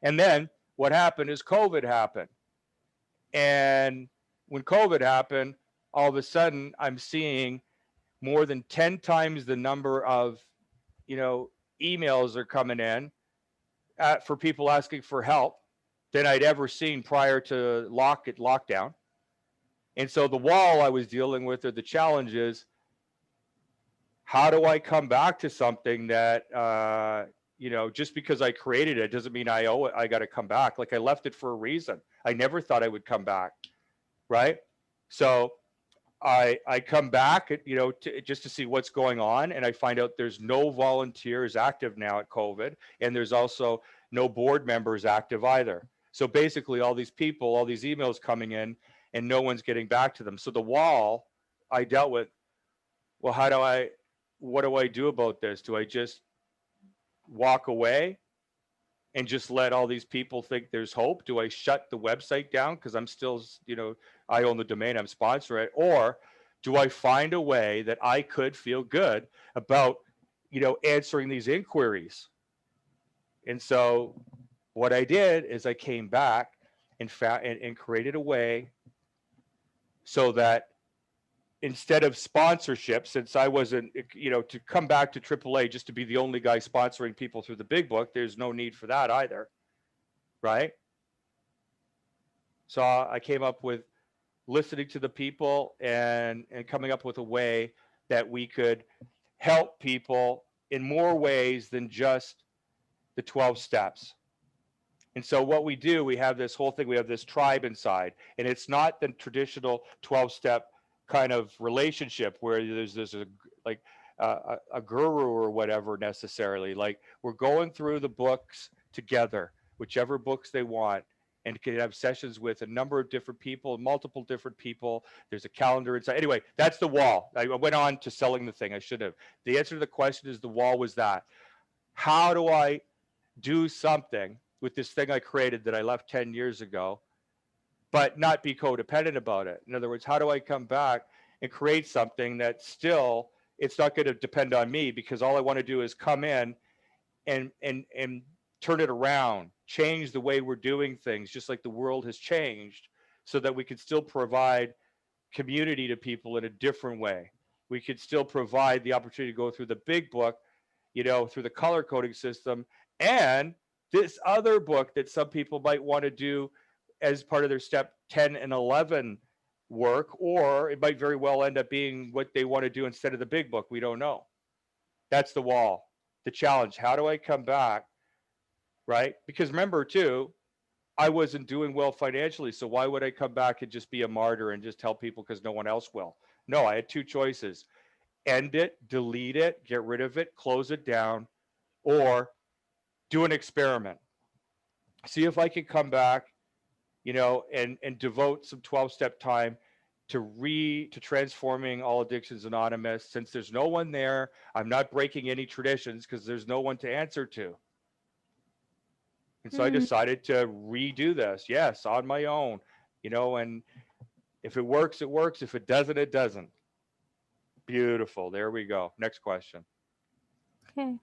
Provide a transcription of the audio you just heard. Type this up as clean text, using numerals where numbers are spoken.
And then what happened is COVID happened. And when COVID happened, all of a sudden I'm seeing more than 10 times the number of, you know, emails are coming in for people asking for help than I'd ever seen prior to lockdown. And so the wall I was dealing with, or the challenge is, how do I come back to something that, you know, just because I created it doesn't mean I owe it. I got to come back. Like I left it for a reason. I never thought I would come back. Right. So I come back, you know, just to see what's going on. And I find out there's no volunteers active now at COVID. And there's also no board members active either. So basically all these people, all these emails coming in and no one's getting back to them. So the wall I dealt with, well, what do I do about this? Do I just walk away and just let all these people think there's hope? Do I shut the website down because I'm still, you know, I own the domain, I'm sponsoring it? Or do I find a way that I could feel good about, you know, answering these inquiries? And so what I did is I came back and created a way so that instead of sponsorship, since I wasn't, you know, to come back to AAA just to be the only guy sponsoring people through the big book, there's no need for that either, right? So I came up with listening to the people and coming up with a way that we could help people in more ways than just the 12 steps. And so what we do, we have this whole thing, we have this tribe inside, and it's not the traditional 12-step kind of relationship where there's a like a guru or whatever necessarily. Like we're going through the books together, whichever books they want, and can have sessions with a number of different people, multiple different people. There's a calendar inside. Anyway, that's the wall. I went on to selling the thing. I should have. The answer to the question is the wall was that. How do I do something with this thing I created that I left 10 years ago, but not be codependent about it? In other words, how do I come back and create something that still, it's not going to depend on me, because all I want to do is come in and turn it around, change the way we're doing things, just like the world has changed, so that we can still provide community to people in a different way. We could still provide the opportunity to go through the big book, you know, through the color coding system, and this other book that some people might want to do as part of their step 10 and 11 work, or it might very well end up being what they want to do instead of the big book. We don't know. That's the wall, the challenge. How do I come back? Right? Because remember too, I wasn't doing well financially. So why would I come back and just be a martyr and just tell people because no one else will? No, I had two choices: end it, delete it, get rid of it, close it down, or do an experiment. See if I can come back, you know, and devote some 12-step time to transforming All Addictions Anonymous. Since there's no one there, I'm not breaking any traditions because there's no one to answer to. And so I Mm, decided to redo this, yes, on my own, you know, and if it works, it works. If it doesn't, it doesn't. Beautiful. There we go. Next question. okay.